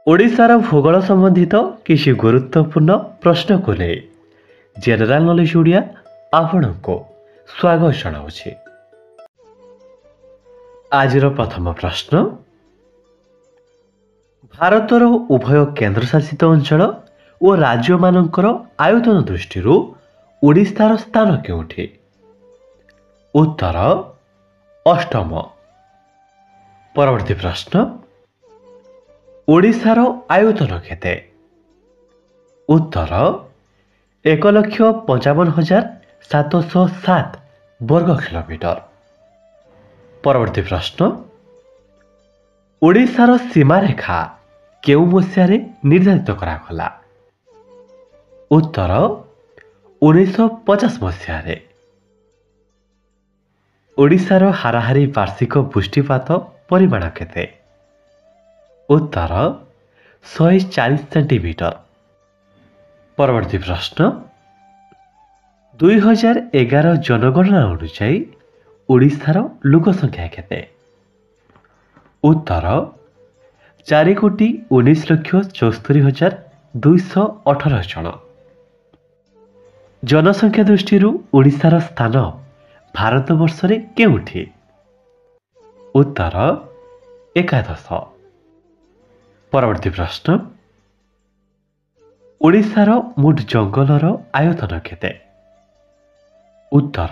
ओडिशार भूगोल संबंधित किसी गुरुत्वपूर्ण प्रश्न को ले जनरल नॉलेज ओडिया आपण को स्वागत जनाऊे। आज प्रथम प्रश्न, भारतर उभय केन्द्रशासित अंचल और राज्य मानकर आयतन दृष्टि ओडिशार स्थान केउठी? उत्तर अष्टम। परवर्ती प्रश्न, ओडिशार आयतन केते? उत्तर 1,55,707 वर्ग किलोमीटर। परवर्ती प्रश्न, ओडिशार सीमारेखा केउ मसीहारे निर्धारित करागला? उत्तर 1950 मसीहारे। ओडिशार हाराहारी वार्षिक वृष्टिपात परिमाण केते? उत्तर 140 सेंटीमीटर। परवर्ती प्रश्न, 2011 जनगणना अनुसार ओडिशार लोक संख्या केते? उत्तर 4,19,74,218 जन। जनसंख्या दृष्टि ओडिशार स्थान भारतवर्ष रे केउठी? उत्तर 11। परवर्ती प्रश्न, ओडिशार मोट जंगलर आयतन केते? उत्तर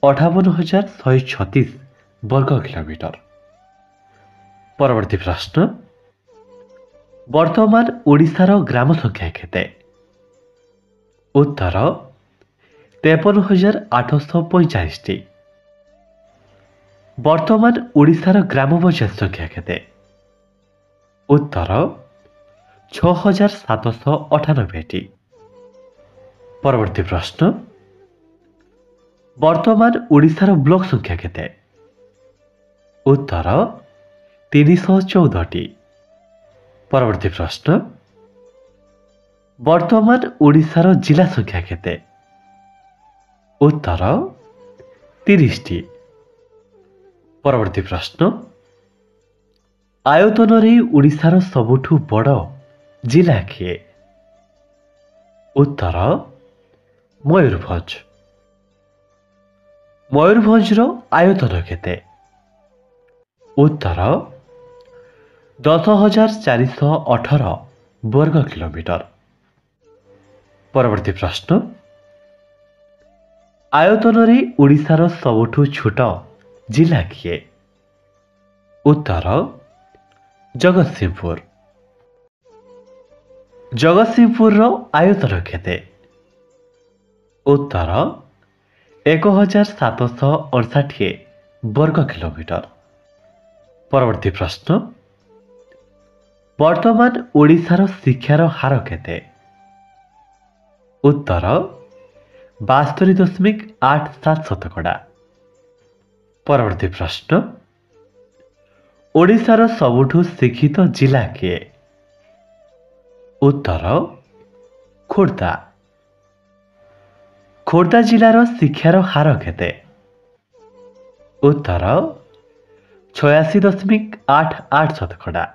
58,136 वर्ग किलोमीटर। परवर्ती प्रश्न, वर्तमान ओडिशार ग्राम संख्या केते? उत्तर 53,845। वर्तमान ओडिशार ग्राम पंचायत संख्या केते? उत्तर 6,798। परवर्ती प्रश्न, वर्तमान ओडिशार ब्लॉक संख्या केते? उत्तर 314। परवर्ती प्रश्न, वर्तमान ओडिशार जिला संख्या केते? उत्तर 30। परवर्ती प्रश्न, आयतन रे ओडिशार सबुठु बड़ जिला किए? उत्तर मयूरभंज। मयूरभंजर आयतन केते? उत्तर 10,418 वर्ग किलोमीटर। परवर्ती प्रश्न, आयतन रे ओडिशार सबुठु छोट जिला किए? उत्तर जगतसिंहपुर। जगतसिंहपुर आयतन केते? उत्तर 1,759 वर्ग किलोमीटर। परवर्ती प्रश्न, वर्तमान ओडिशार शिक्षार हार केते? उत्तर 72.87%। परवर्ती प्रश्न, ओडिशार सबुठु शिक्षित जिला किए? उत्तर खोर्धा। खोर्धा जिलार शिक्षार हार केते? उत्तर 86.88%।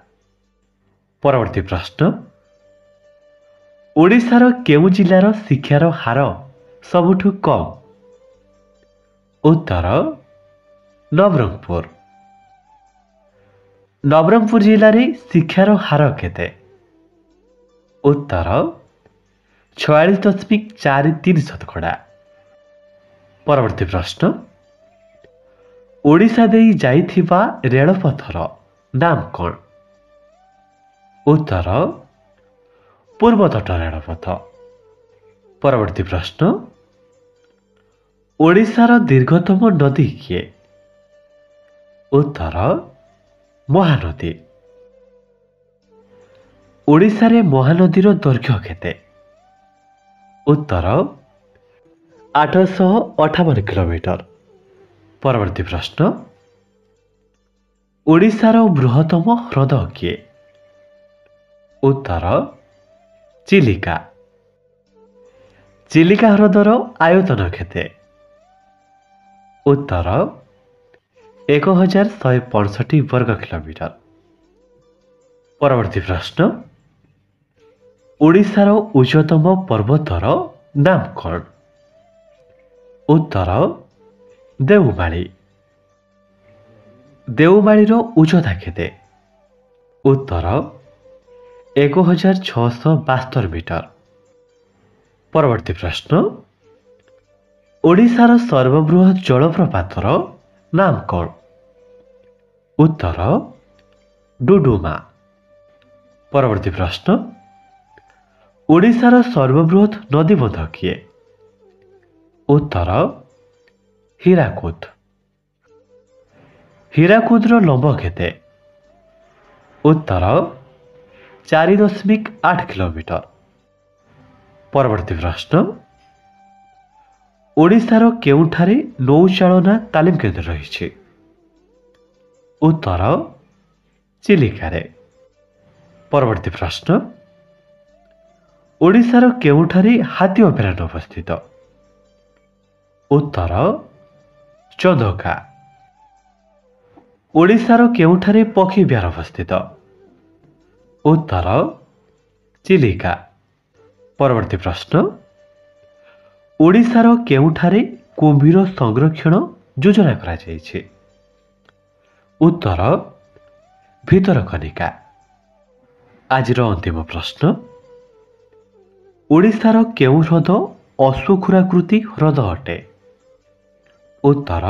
परवर्ती प्रश्न, ओडिशार केउ जिलार शिक्षार हार सबुठु कम? उत्तर नवरंगपुर। नवरंगपुर जिले में शिक्षार हार केते? उत्तर 46.43%। परवर्ती प्रश्न, ओडिशा देई जाइथिबा रेलपथर नाम कौन? उत्तर पूर्वतट रेलपथ। परवर्ती प्रश्न, ओडिशार दीर्घतम नदी किए? उत्तर महानदी। ओडिशा रे महानदीर दैर्घ्य केते? उत्तर 858 किलोमीटर। परवर्ती प्रश्न, ओडिशार बृहत्तम ह्रद किए? उत्तर चिलिका। चिलिका ह्रदर आयतन केते? उत्तर 1,165 वर्ग किलोमीटर। ପରବର୍ତ୍ତୀ ପ୍ରଶ୍ନ ଓଡ଼ିଶାର ଉଚ୍ଚତମ ପର୍ବତର ନାମ କ'ଣ? ଉତ୍ତର ଦେଓମାଳି। ଦେଓମାଳିର ଉଚ୍ଚତା କେତେ? ଉତ୍ତର 1672 ମିଟର। ପରବର୍ତ୍ତୀ ପ୍ରଶ୍ନ ଓଡ଼ିଶାର ସର୍ବବୃହତ ଜଳପ୍ରପାତର ନାମ କ'ଣ? ଉତ୍ତର ଡୁଡୁମା। ପରବର୍ତ୍ତୀ ପ୍ରଶ୍ନ ଓଡ଼ିଶାର ସର୍ବବୃହତ ନଦୀବନ୍ଧ କିଏ? ଉତ୍ତର ହୀରାକୁଦ। ହୀରାକୁଦର ଲମ୍ବ କେତେ? ଉତ୍ତର 4.8 କିଲୋମିଟର। ପରବର୍ତ୍ତୀ ପ୍ରଶ୍ନ ଓଡ଼ିଶାର କେଉଁଠାରେ ନୌଚାଳନା ତାଲିମ କେନ୍ଦ୍ର ରହିଛି? ଉତ୍ତର ଚିଲିକାରେ। ପରବର୍ତ୍ତୀ ପ୍ରଶ୍ନ ଓଡ଼ିଶାର କେଉଁଠାରେ ହାତୀ ଅଭୟାରଣ୍ୟ ଅବସ୍ଥିତ? ଉତ୍ତର ଚନ୍ଦକା। ଓଡ଼ିଶାର କେଉଁଠାରେ ପକ୍ଷୀ ବିହାର ଅବସ୍ଥିତ? ଉତ୍ତର ଚିଲିକା। ପରବର୍ତ୍ତୀ ପ୍ରଶ୍ନ ଓଡ଼ିଶାର କେଉଁଠାରେ କୁମ୍ଭୀର ସଂରକ୍ଷଣ ଯୋଜନା କରାଯାଇଛି? ଉତ୍ତର ଭିତରକନିକା। ଆଜିର ଅନ୍ତିମ ପ୍ରଶ୍ନ ଓଡ଼ିଶାର କେଉଁ ହ୍ରଦ ଅଶ୍ୱକ୍ଷୁରାକୃତି ହ୍ରଦ ଅଟେ? ଉତ୍ତର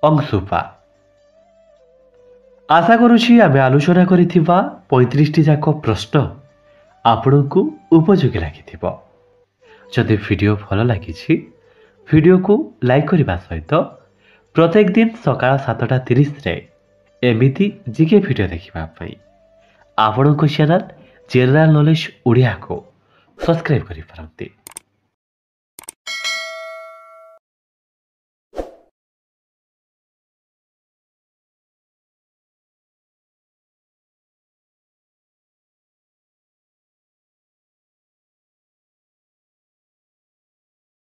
ଅଂଶୁପା। ଆଶା କରୁଛି ଆମେ ଆଲୋଚନା କରିଥିବା 35ଟି ଯାକ ପ୍ରଶ୍ନ ଆପଣଙ୍କୁ ଉପଯୋଗୀ ଲାଗିଥିବ। ଯଦି ଭିଡ଼ିଓ ଭଲ ଲାଗିଛି ଭିଡ଼ିଓକୁ ଲାଇକ୍ କରିବା ସହିତ ପ୍ରତ୍ୟେକ ଦିନ ସକାଳ 7:30ରେ ଏମିତି ଜିକେ ଭିଡ଼ିଓ ଦେଖିବା ପାଇଁ ଆପଣଙ୍କ ଚ୍ୟାନେଲ ଜେନେରାଲ ନଲେଜ ଓଡ଼ିଆକୁ ସବସ୍କ୍ରାଇବ୍ କରିପାରନ୍ତି।